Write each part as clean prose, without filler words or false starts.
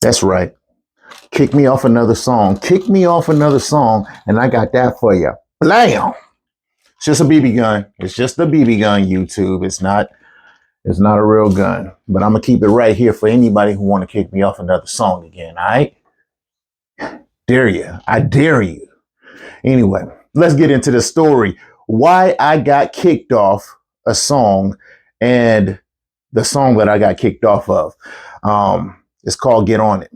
That's right. Kick me off another song. Kick me off another song, and I got that for you. Blam! It's just a BB gun. It's just a BB gun, YouTube. It's not. It's not a real gun. But I'm gonna keep it right here for anybody who want to kick me off another song again. All right? Dare you? I dare you. Anyway, let's get into the story. Why I got kicked off a song, and the song that I got kicked off of. It's called "Get On It."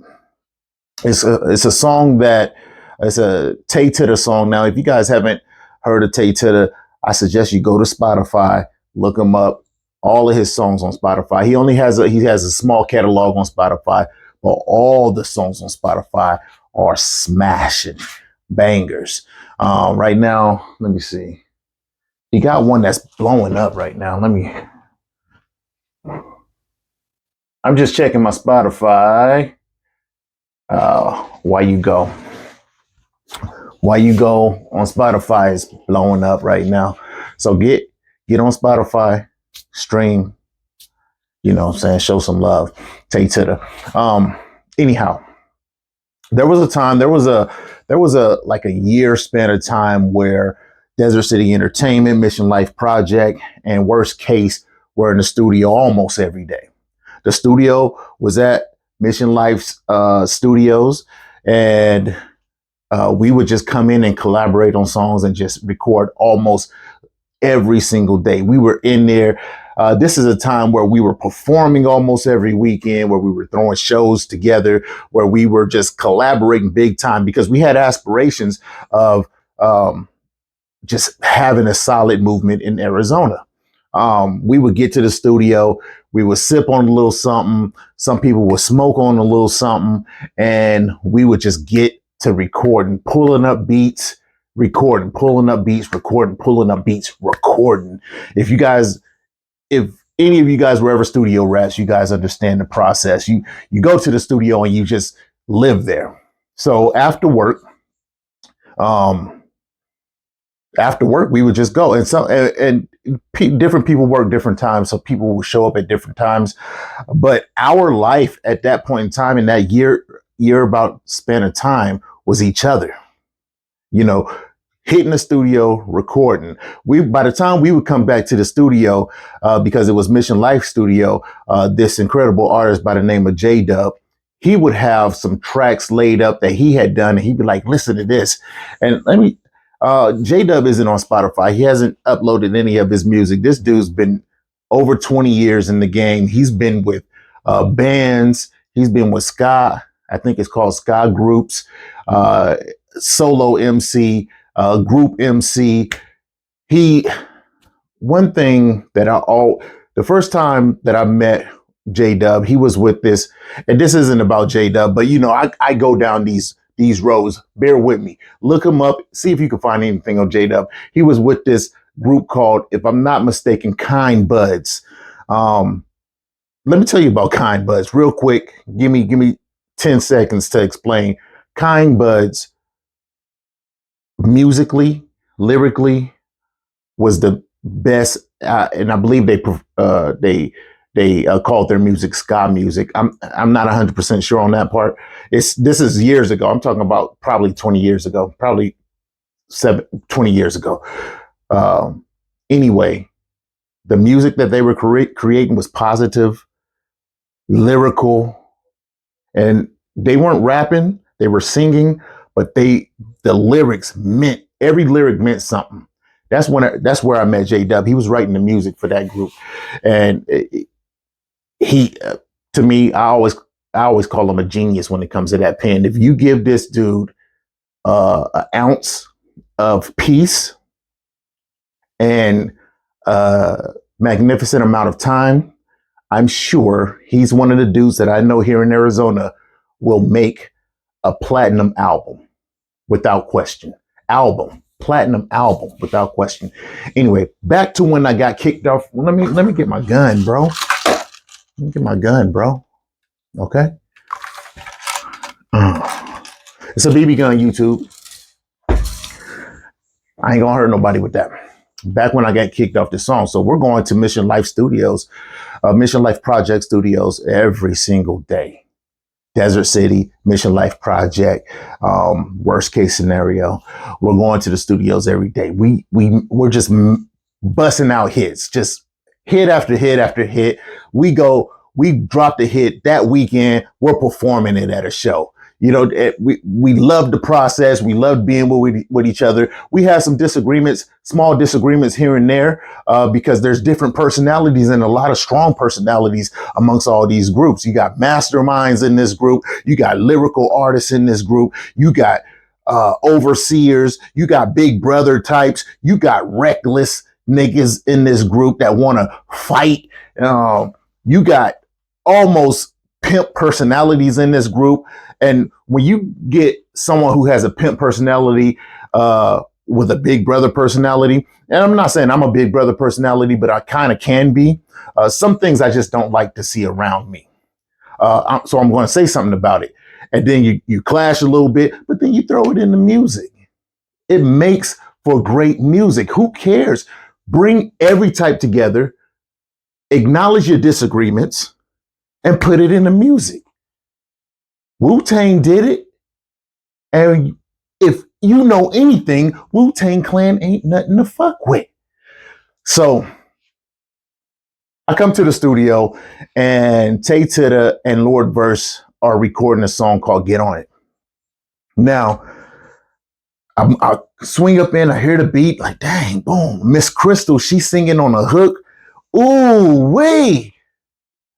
It's a song that it's a Tay Tutta song. Now, if you guys haven't heard of Tay Tutta, I suggest you go to Spotify, look him up. All of his songs on Spotify. He has a small catalog on Spotify, but all the songs on Spotify are smashing bangers. Right now, let me see. He got one that's blowing up right now. I'm just checking my Spotify. Why You Go on Spotify is blowing up right now. So get on Spotify, stream, you know what I'm saying, show some love. Tay Tutta. Anyhow, there was a like a year span of time where Desert City Entertainment, Mission Life Project, and Worst Case were in the studio almost every day. The studio was at Mission Life's studios, and we would just come in and collaborate on songs and just record almost every single day. We were in there. This is a time where we were performing almost every weekend, where we were throwing shows together, where we were just collaborating big time because we had aspirations of just having a solid movement in Arizona. We would get to the studio, we would sip on a little something. Some people would smoke on a little something, and we would just get to recording, pulling up beats, recording, pulling up beats, recording, pulling up beats, recording. If any of you guys were ever studio rats, you guys understand the process. You go to the studio and you just live there. So after work, we would just go, and different people work different times, so people would show up at different times. But our life at that point in time, in that year about span of time, was each other. You know, hitting the studio, recording. By the time we would come back to the studio, because it was Mission Life Studio, this incredible artist by the name of J-Dub, he would have some tracks laid up that he had done, and he'd be like, "Listen to this." And J-Dub isn't on Spotify. He hasn't uploaded any of his music. This dude's been over 20 years in the game. He's been with bands. He's been with ska. I think it's called ska groups, solo MC, group MC. One thing that the first time that I met J-Dub, he was with this, and this isn't about J-Dub, but you know, I go down these roads. Bear with me. Look him up. See if you can find anything on J-Dub. He was with this group called, if I'm not mistaken, Kind Buds. Let me tell you about Kind Buds real quick. Give me 10 seconds to explain. Kind Buds, musically, lyrically, was the best, and I believe they called their music ska music. I'm not 100% sure on that part. This is years ago. I'm talking about probably 20 years ago, probably 20 years ago. Anyway, the music that they were creating was positive, lyrical, and they weren't rapping, they were singing, but the lyrics every lyric meant something. That's where I met J-Dub. He was writing the music for that group, and to me, I always call him a genius when it comes to that pen. If you give this dude an ounce of peace and a magnificent amount of time, I'm sure he's one of the dudes that I know here in Arizona will make a platinum album without question. Platinum album without question. Anyway, back to when I got kicked off. Let me get my gun, bro. Let me get my gun, bro. Okay. It's a BB gun, YouTube. I ain't gonna hurt nobody with that. Back when I got kicked off this song. So we're going to Mission Life Studios, Mission Life Project Studios every single day. Desert City, Mission Life Project, worst case scenario. We're going to the studios every day. We're just busting out hits, just hit after hit after hit. We drop the hit that weekend. We're performing it at a show. You know, we love the process. We love being with each other. We have some disagreements, small disagreements here and there, because there's different personalities and a lot of strong personalities amongst all these groups. You got masterminds in this group. You got lyrical artists in this group. You got overseers. You got big brother types. You got reckless niggas in this group that want to fight. You got almost pimp personalities in this group. And when you get someone who has a pimp personality with a big brother personality, and I'm not saying I'm a big brother personality, but I kind of can be, some things I just don't like to see around me. So I'm going to say something about it. And then you clash a little bit, but then you throw it in the music. It makes for great music. Who cares? Bring every type together, acknowledge your disagreements, and put it in the music. Wu-Tang did it. And if you know anything, Wu-Tang Clan ain't nothing to fuck with. So I come to the studio and Tay Tutta and Lord Verse are recording a song called Get On It. Now, I swing up in, I hear the beat, like, dang, boom. Miss Crystal, she's singing on a hook. Ooh, wait.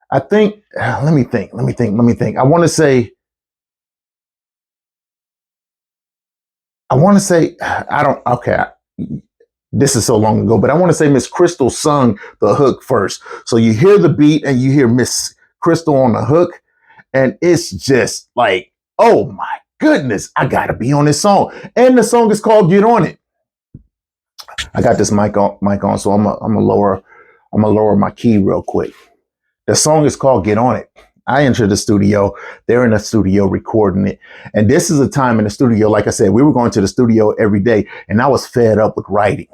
I think, let me think. I want to say, this is so long ago, but I want to say Miss Crystal sung the hook first. So you hear the beat and you hear Miss Crystal on the hook, and it's just like, oh my goodness, I gotta be on this song. And the song is called Get On It. I got this mic on, so I'm gonna lower my key real quick. The song is called Get On It. I entered the studio. They're in the studio recording it. And this is a time in the studio, like I said, we were going to the studio every day, and I was fed up with writing.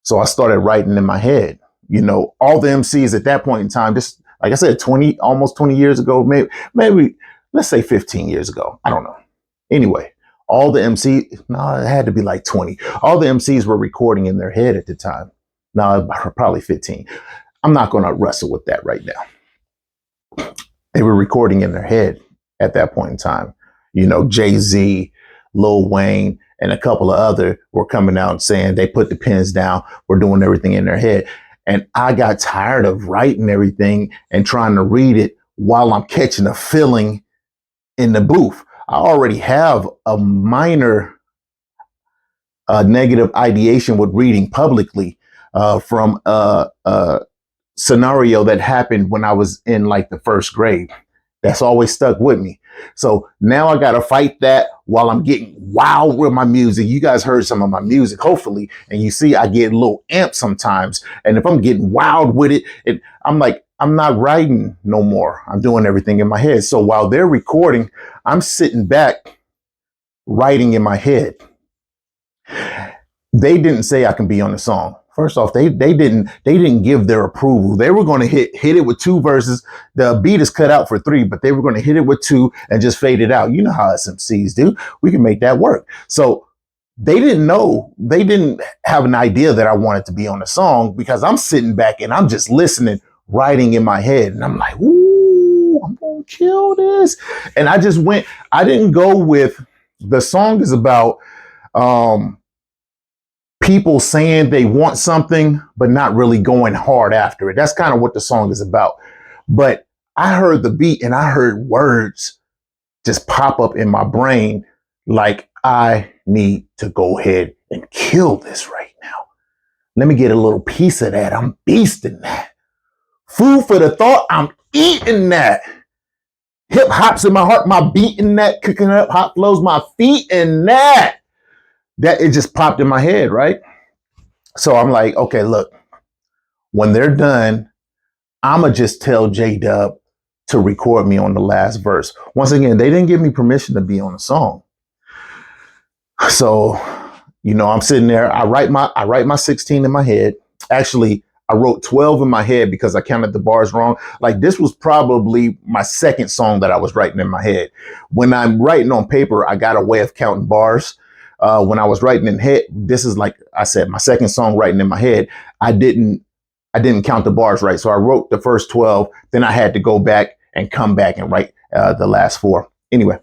So I started writing in my head. You know, all the MCs at that point in time, just like I said, almost 20 years ago, maybe let's say 15 years ago. I don't know. Anyway, all the MCs, no, it had to be like 20. All the MCs were recording in their head at the time. No, probably 15. I'm not going to wrestle with that right now. They were recording in their head at that point in time. You know, Jay-Z, Lil Wayne, and a couple of other were coming out and saying they put the pens down, we're doing everything in their head. And I got tired of writing everything and trying to read it while I'm catching a feeling in the booth. I already have a minor negative ideation with reading publicly from a scenario that happened when I was in like the first grade. That's always stuck with me. So now I got to fight that while I'm getting wild with my music. You guys heard some of my music, hopefully, and you see I get a little amped sometimes. And if I'm getting wild with it, I'm like, I'm not writing no more. I'm doing everything in my head. So while they're recording, I'm sitting back writing in my head. They didn't say I can be on the song. First off, they didn't give their approval. They were going to hit it with 2 verses. The beat is cut out for 3, but they were going to hit it with 2 and just fade it out. You know how us MCs do. We can make that work. So they didn't know. They didn't have an idea that I wanted to be on the song because I'm sitting back and I'm just listening, writing in my head. And I'm like, ooh, I'm going to kill this. And I just went, I didn't go with, the song is about, people saying they want something, but not really going hard after it. That's kind of what the song is about. But I heard the beat and I heard words just pop up in my brain like, I need to go ahead and kill this right now. Let me get a little piece of that. I'm beasting that. Food for the thought. I'm eating that. Hip hop's in my heart. My beating that. Cooking up hot flows. My feet in that. That it just popped in my head, right? So I'm like, okay, look, when they're done, I'ma just tell J-Dub to record me on the last verse. Once again, they didn't give me permission to be on the song. So, you know, I'm sitting there, I write my 16 in my head. Actually, I wrote 12 in my head because I counted the bars wrong. Like this was probably my second song that I was writing in my head. When I'm writing on paper, I got a way of counting bars. When I was writing in head, this is like I said, my second song writing in my head. I didn't count the bars right. So I wrote the first 12, then I had to go back and come back and write the last 4. Anyway,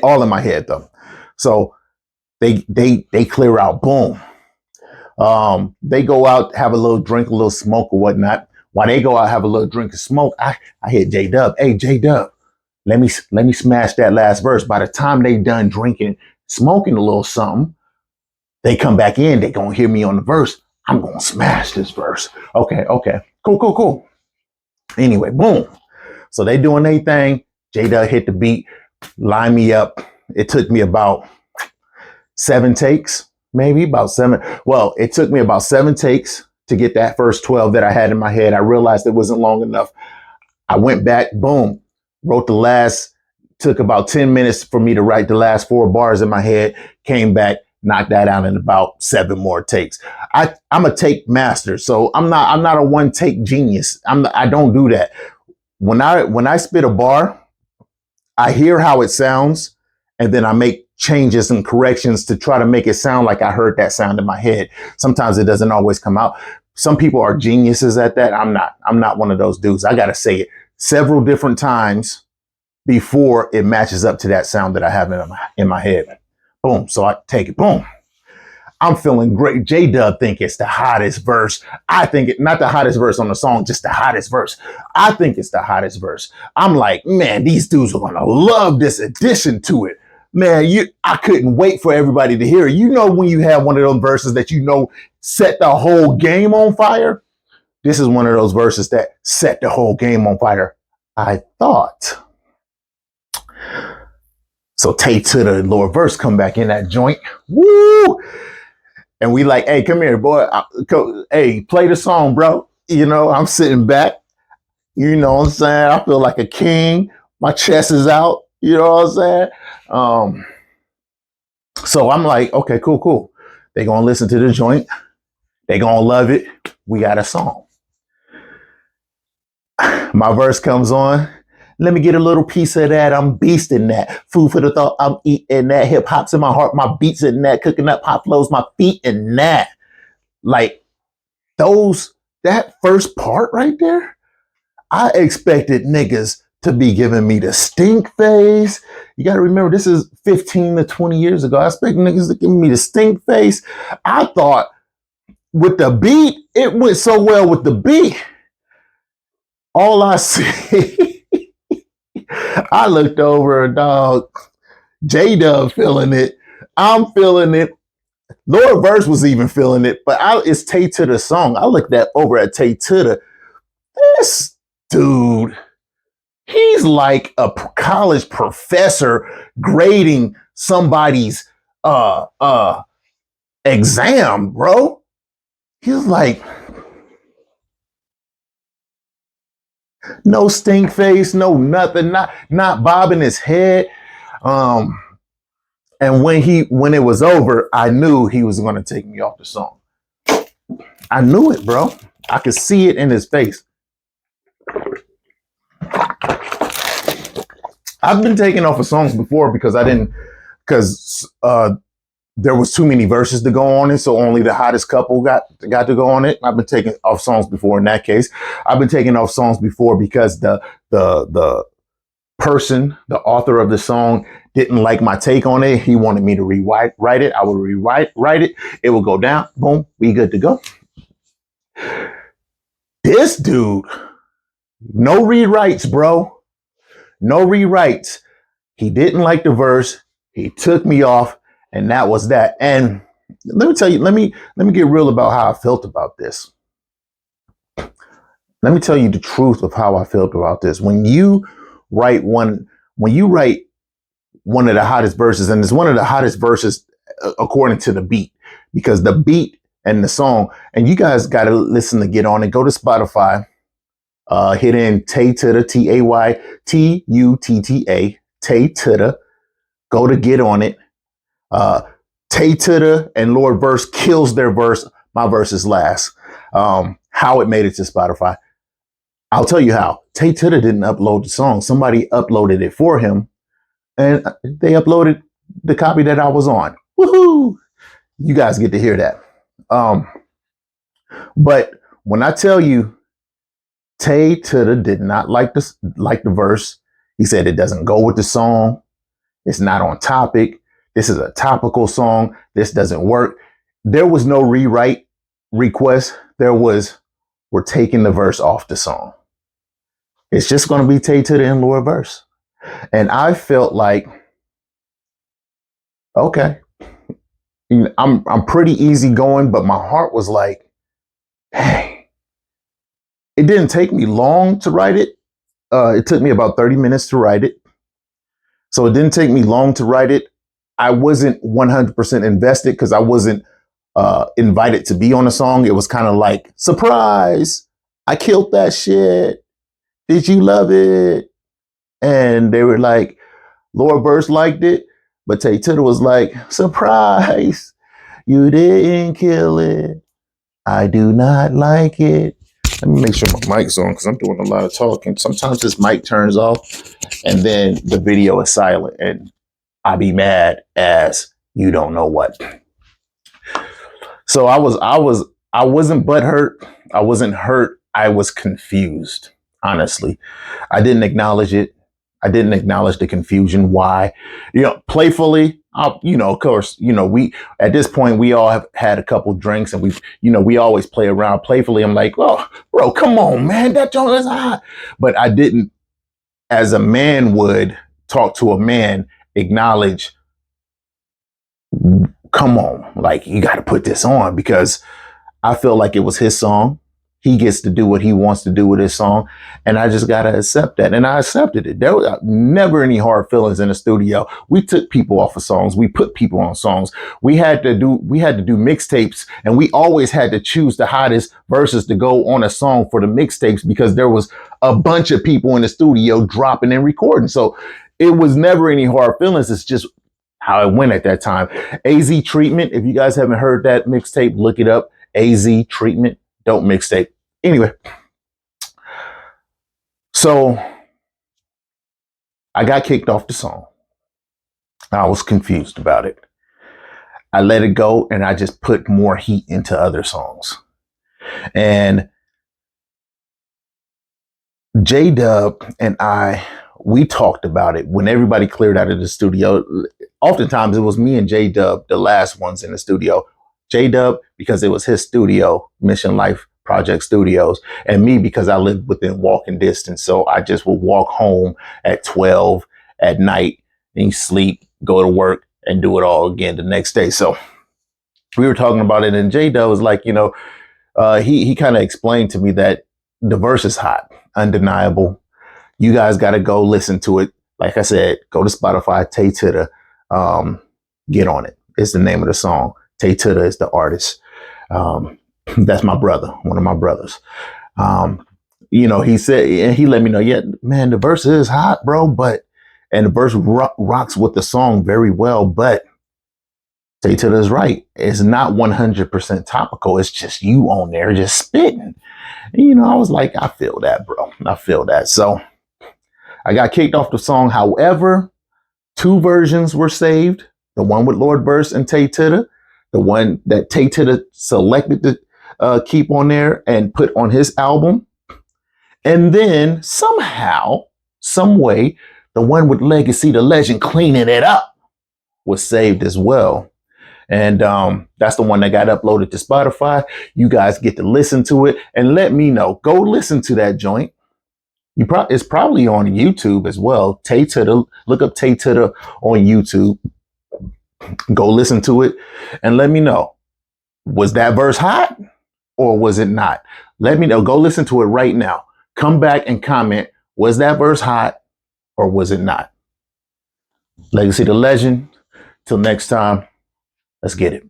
all in my head though. So they clear out, boom. They go out, have a little drink, a little smoke or whatnot. While they go out, have a little drink of smoke, I hit J-Dub. Hey, J-Dub, let me smash that last verse. By the time they done drinking, smoking a little something, they come back in, they gonna hear me on the verse. I'm gonna smash this verse. Okay. Cool. Anyway, boom. So they doing their thing. J-Dub hit the beat, line me up. It took me about 7 takes. Maybe about 7. Well, it took me about 7 takes to get that first 12 that I had in my head. I realized it wasn't long enough. I went back, boom, wrote the last, took about 10 minutes for me to write the last 4 bars in my head, came back, knocked that out in about 7 more takes. I'm a take master, so I'm not a one take genius. I don't do that. When I spit a bar, I hear how it sounds, and then I make changes and corrections to try to make it sound like I heard that sound in my head. Sometimes it doesn't always come out. Some people are geniuses at that. I'm not one of those dudes. I got to say it several different times before it matches up to that sound that I have in my head. Boom. So I take it. Boom. I'm feeling great. J-Dub think it's the hottest verse. I think it, not the hottest verse on the song, just the hottest verse. I think it's the hottest verse. I'm like, man, these dudes are going to love this addition to it. Man, I couldn't wait for everybody to hear it. You know, when you have one of those verses that you know set the whole game on fire? This is one of those verses that set the whole game on fire, I thought. So Tay Tutta and Lord Verse come back in that joint. Woo! And we like, hey, come here, boy. Hey, play the song, bro. You know, I'm sitting back. You know what I'm saying? I feel like a king. My chest is out. You know what I'm saying? So I'm like, okay, cool. They gonna listen to the joint. They gonna love it. We got a song. My verse comes on. Let me get a little piece of that. I'm beasting that. Food for the thought. I'm eating that. Hip hop's in my heart. My beats in that. Cooking up pop flows. My feet in that. Like that first part right there. I expected niggas to be giving me the stink face. You got to remember, this is 15 to 20 years ago. I expect niggas to give me the stink face. I thought with the beat, it went so well with the beat. All I see, I looked over, dog, J-Dub feeling it. I'm feeling it. Lord Verse was even feeling it, but it's Tay Tutta's song. I looked over at Tay Tutta. This dude, he's like a college professor grading somebody's exam, bro. He's like, no stink face, no nothing, not bobbing his head. And when it was over, I knew he was going to take me off the song. I knew it, bro. I could see it in his face. I've been taken off of songs before because there was too many verses to go on it, so only the hottest couple got to go on it. I've been taking off songs before in that case. I've been taking off songs before because the person, the author of the song, didn't like my take on it. He wanted me to rewrite it. I would rewrite it. It would go down. Boom. We good to go. This dude, no rewrites, bro. No rewrites. He didn't like the verse. He took me off, and that was that. And let me tell you, let me get real about how I felt about this. Let me tell you the truth of how I felt about this. When you write one of the hottest verses, and it's one of the hottest verses according to the beat, because the beat and the song, and you guys got to listen to Get On It. Go to Spotify, hit in Tay Tutta, Taytutta, Tay Tutta. Go to Get On It. Tay Tutta and Lord Verse kills their verse. My verse is last. How it made it to Spotify. I'll tell you how. Tay Tutta didn't upload the song. Somebody uploaded it for him, and they uploaded the copy that I was on. Woohoo! You guys get to hear that. But when I tell you, Tay Tutta did not like the verse. He said it doesn't go with the song. It's not on topic. This is a topical song. This doesn't work. There was no rewrite request. There was, we're taking the verse off the song. It's just going to be Tay Tutta and Lord verse. And I felt like, okay, I'm pretty easy going, but my heart was like, hey, it didn't take me long to write it. It took me about 30 minutes to write it. So it didn't take me long to write it. I wasn't 100% invested because I wasn't invited to be on the song. It was kind of like, surprise, I killed that shit. Did you love it? And they were like, Lord Verse liked it, but Tay Tutta was like, surprise, you didn't kill it. I do not like it. Let me make sure my mic's on because I'm doing a lot of talking. Sometimes this mic turns off and then the video is silent and I be mad as you don't know what. So I wasn't butthurt. I wasn't hurt. I was confused. Honestly, I didn't acknowledge it. I didn't acknowledge the confusion. Why? Playfully, of course, we, at this point, we all have had a couple drinks and we always play around playfully. I'm like, oh, bro, come on, man, that joint is hot. But I didn't, as a man would talk to a man, acknowledge, come on, like, you got to put this on, because I feel like it was his song. He gets to do what he wants to do with his song. And I just got to accept that. And I accepted it. There was never any hard feelings in the studio. We took people off of songs. We put people on songs. We had to do mixtapes, and we always had to choose the hottest verses to go on a song for the mixtapes because there was a bunch of people in the studio dropping and recording. So it was never any hard feelings. It's just how it went at that time. AZ Treatment. If you guys haven't heard that mixtape, look it up. AZ Treatment. Dope mixtape. Anyway, so I got kicked off the song. I was confused about it. I let it go and I just put more heat into other songs. And J-Dub and we talked about it when everybody cleared out of the studio. Oftentimes it was me and J-Dub, the last ones in the studio. J-Dub, because it was his studio, Mission Life Project Studios, and me because I lived within walking distance. So I just would walk home at 12 at night and sleep, go to work, and do it all again the next day. So we were talking about it, and J-Dub was like, he kind of explained to me that the verse is hot, undeniable. You guys got to go listen to it. Like I said, go to Spotify, Tay Tutta, get on it. It's the name of the song. Tay Tutta is the artist. That's my brother, one of my brothers. He said, and he let me know, yeah, man, the verse is hot, bro, and the verse rocks with the song very well, but Tay Tutta is right. It's not 100% topical. It's just you on there just spitting. And, I was like, I feel that, bro. I feel that. So I got kicked off the song. However, 2 versions were saved. The one with Lord Verse and Tay Tutta. The one that Tay Tutta selected to keep on there and put on his album. And then somehow, some way, the one with Legece, the legend, cleaning it up was saved as well. And that's the one that got uploaded to Spotify. You guys get to listen to it and let me know. Go listen to that joint. It's probably on YouTube as well. Tay Tutta, look up Tay Tutta on YouTube. Go listen to it and let me know. Was that verse hot or was it not? Let me know. Go listen to it right now. Come back and comment. Was that verse hot or was it not? Legece the legend. Till next time, let's get it.